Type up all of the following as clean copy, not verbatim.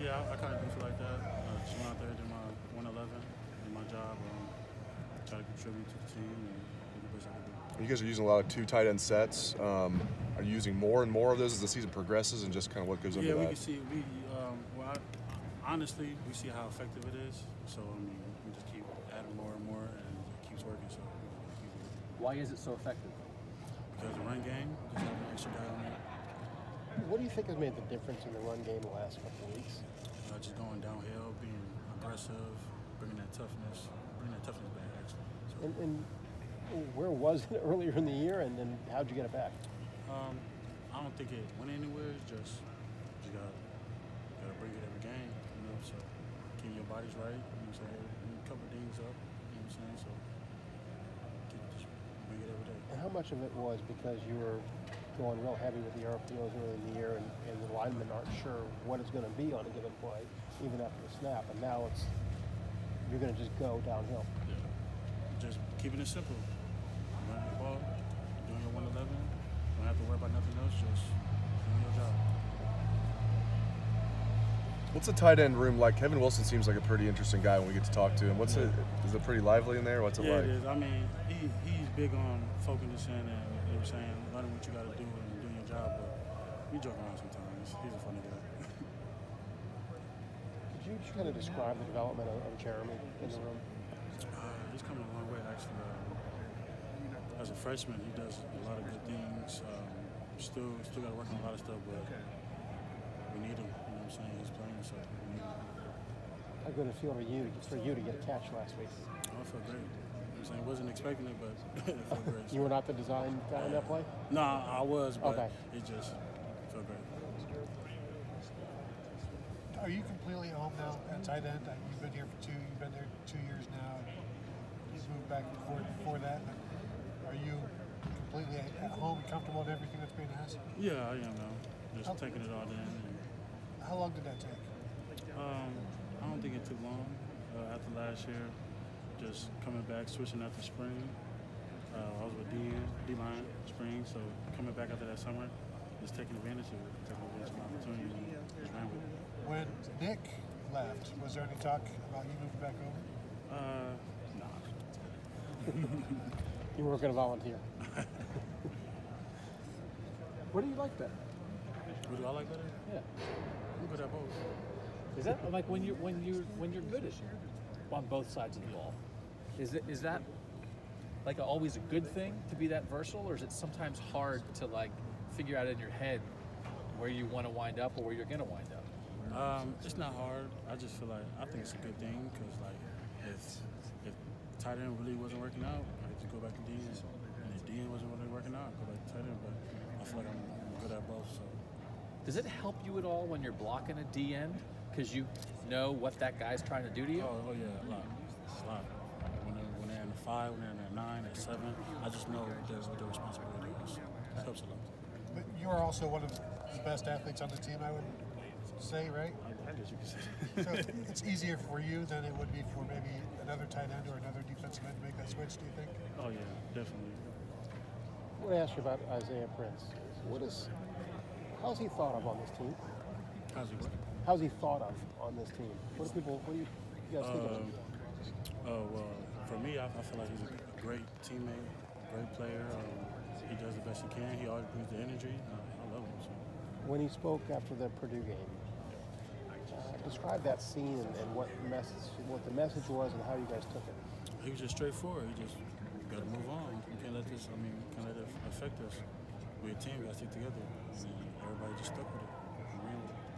Yeah, I kind of do feel like that. Just went out there, did my 111, did my job, try to contribute to the team, and do the best I can do. You guys are using a lot of 2 tight end sets. Are you using more and more of those as the season progresses, and just kind of what goes into that? Yeah, we can see. Honestly, we see how effective it is. So I mean, we just keep adding more and more, and it keeps working. So we keep it. Why is it so effective? Because the run game, just having an extra guy on there. What do you think has made the difference in the run game the last couple of weeks? Just going downhill, being aggressive, bringing that toughness back. Actually. So, And where was it earlier in the year, and then how'd you get it back? I don't think it went anywhere. It's just you gotta bring it every game, you know. So keep your bodies right. You know what I'm saying? And a couple things up. You know what I'm saying? So just bring it every day. And how much of it was because you were going real heavy with the RPOs early in the year, and the linemen aren't sure what it's going to be on a given play, even after the snap, and now you're going to just go downhill. Yeah. Just keeping it simple. Running the ball, doing your 111. Don't have to worry about nothing else. Just doing your job. What's the tight end room like? Kevin Wilson seems like a pretty interesting guy when we get to talk to him. Is it pretty lively in there? What's it like? Yeah, it is. I mean, he's big on focusing and, you know what I'm saying, learning what you got to do and doing your job, but we joke around sometimes. He's a funny guy. Could you just kind of describe the development of Jeremy in the room? He's coming a long way, actually. As a freshman, he does a lot of good things. Still got to work on a lot of stuff, but we need him. You know what I'm saying? He's playing, so we need him. How good it feel for you to get a catch last week? Oh, I felt great. You know what I'm saying? Wasn't expecting it, but it felt great. You were not the design guy in that play? No, I was, but okay. It just felt great. Are you completely at home now at tight end? You've been here you've been there 2 years now. You've moved back and forth before that. Are you completely at home and comfortable with everything that's being asked? Yeah, I am now. Just taking it all in. How long did that take? I don't think it took long. After last year, just coming back, switching after spring. I was with D-line spring, so coming back after that summer, just taking advantage of it, taking advantage of my opportunity and just ran with it. When Nick left, was there any talk about you moving back over? Nah. You weren't going to volunteer. What do you like better? What do I like better? Yeah. I'm good at both. Is that like when you're good at on both sides of the ball? Is that like always a good thing to be that versatile, or is it sometimes hard to like figure out in your head where you want to wind up or where you're going to wind up? It's not hard. I just feel like I think it's a good thing because like if tight end really wasn't working out, I had to go back to DN. And if DN wasn't really working out, I'd go back to tight end. But I feel like I'm good at both. So. Does it help you at all when you're blocking a DN because you know what that guy's trying to do to you? Oh yeah, a lot. It's a lot. When they're in the 5, when they're in the 9, at 7, I just know what their responsibility is. It helps a lot. But you're also one of the best athletes on the team, I would say, right? I guess you could say. So it's easier for you than it would be for maybe another tight end or another defensive end to make that switch, do you think? Oh yeah, definitely. I want to ask you about Isaiah Prince. How's he thought of on this team? How's he what? How's he thought of on this team? What do you guys think of him? Well, for me, I feel like he's a great teammate, a great player. He does the best he can. He always brings the energy. I love him. So. When he spoke after the Purdue game, describe that scene and what the message was and how you guys took it. He was just straightforward. He just got to move on. We can't let this. Can't let it affect us. We're a team. We got to stick together. And everybody just stuck with it.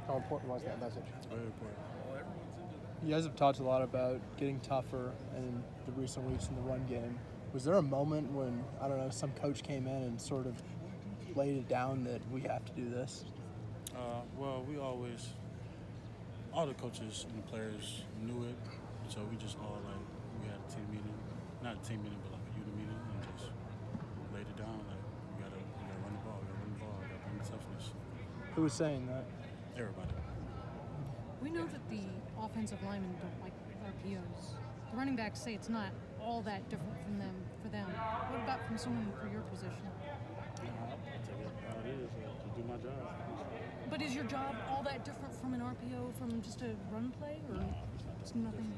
How important was that message? It's very important. You guys have talked a lot about getting tougher in the recent weeks in the run game. Was there a moment when, I don't know, some coach came in and sort of laid it down that we have to do this? Well, all the coaches and the players knew it, so we just all we had a team meeting, not a team meeting, but like a unit meeting, and just laid it down. Like we gotta run the ball, we gotta bring the toughness. Who was saying that? Everybody. We know that the offensive linemen don't like RPOs. The running backs say it's not all that different for them. What about from someone for your position? I'll take it how it is to do my job. But But is your job all that different from an RPO from just a run play, or it's nothing?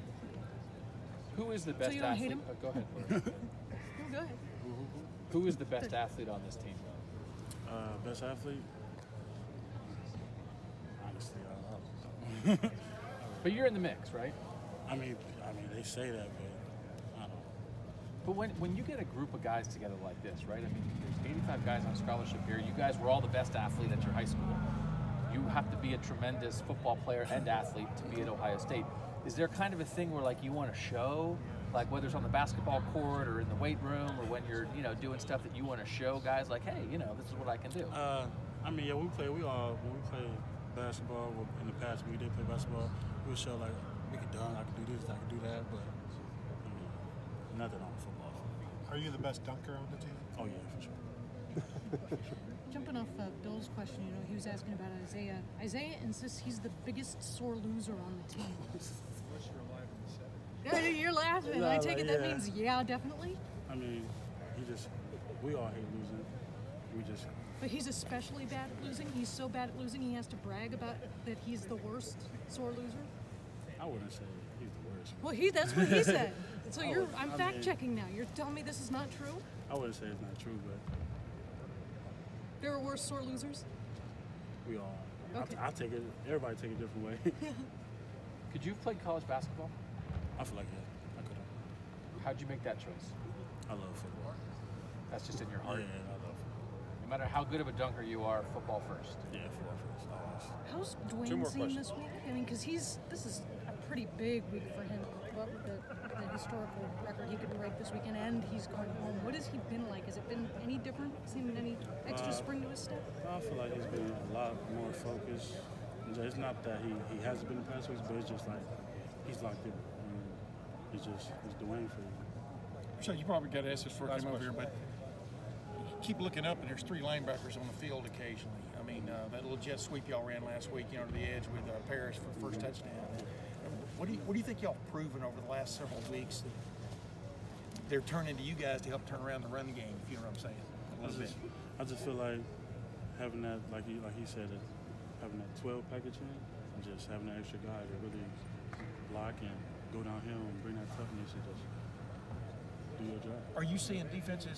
Who is the best you don't athlete? hate him? Go ahead. Laura. No, go ahead. Who is the best athlete on this team? Best athlete? Honestly, I don't know. But you're in the mix, right? I mean, they say that, but I don't know. But when you get a group of guys together like this, right? I mean, there's 85 guys on scholarship here. You guys were all the best athlete at your high school. You have to be a tremendous football player and athlete to be at Ohio State. Is there kind of a thing where like you want to show, like whether it's on the basketball court or in the weight room or when you're doing stuff that you want to show guys like, hey, this is what I can do? I mean, yeah, when we play basketball, in the past when we did play basketball, we would show like we could dunk, I could do this, I could do that, but I mean, nothing on the football field. Are you the best dunker on the team? Oh yeah, for sure. Jumping off Bill's question, he was asking about Isaiah. Isaiah insists he's the biggest sore loser on the team. Yeah, you're laughing. I take it that means yeah, definitely. I mean, we all hate losing. But he's especially bad at losing. He's so bad at losing he has to brag about that he's the worst sore loser. I wouldn't say he's the worst. Well, that's what he said. So I'm fact checking now. You're telling me this is not true? I wouldn't say it's not true, but there are worse sore losers? we all. Okay. I take it. Everybody take it a different way. Could you have played college basketball? I feel like I could have. How'd you make that choice? I love football. That's just in your heart. Yeah, I love football. No matter how good of a dunker you are, football first. Yeah, football first, always. How's Two Dwayne more seeing questions. this week? I mean, because this is a pretty big week for him. What with the historical record he could break this weekend, and he's going home. What has he been like? Has it been any different? Seen any extra spring to his step? I feel like he's been a lot more focused. It's not that he hasn't been in the past weeks, but it's just like he's locked in. I mean, it's Dwayne for you. So you probably got to ask this before I came over here, but you keep looking up and there's three linebackers on the field occasionally. I mean, that little jet sweep y'all ran last week, to the edge with Paris for the first touchdown. What do you think y'all have proven over the last several weeks that they're turning to you guys to help turn around the run game, if you know what I'm saying? A little bit. I just feel like having that, like he said, having that 12 package in, and just having that extra guy to really block and go downhill and bring that toughness and just do your job. Are you seeing defenses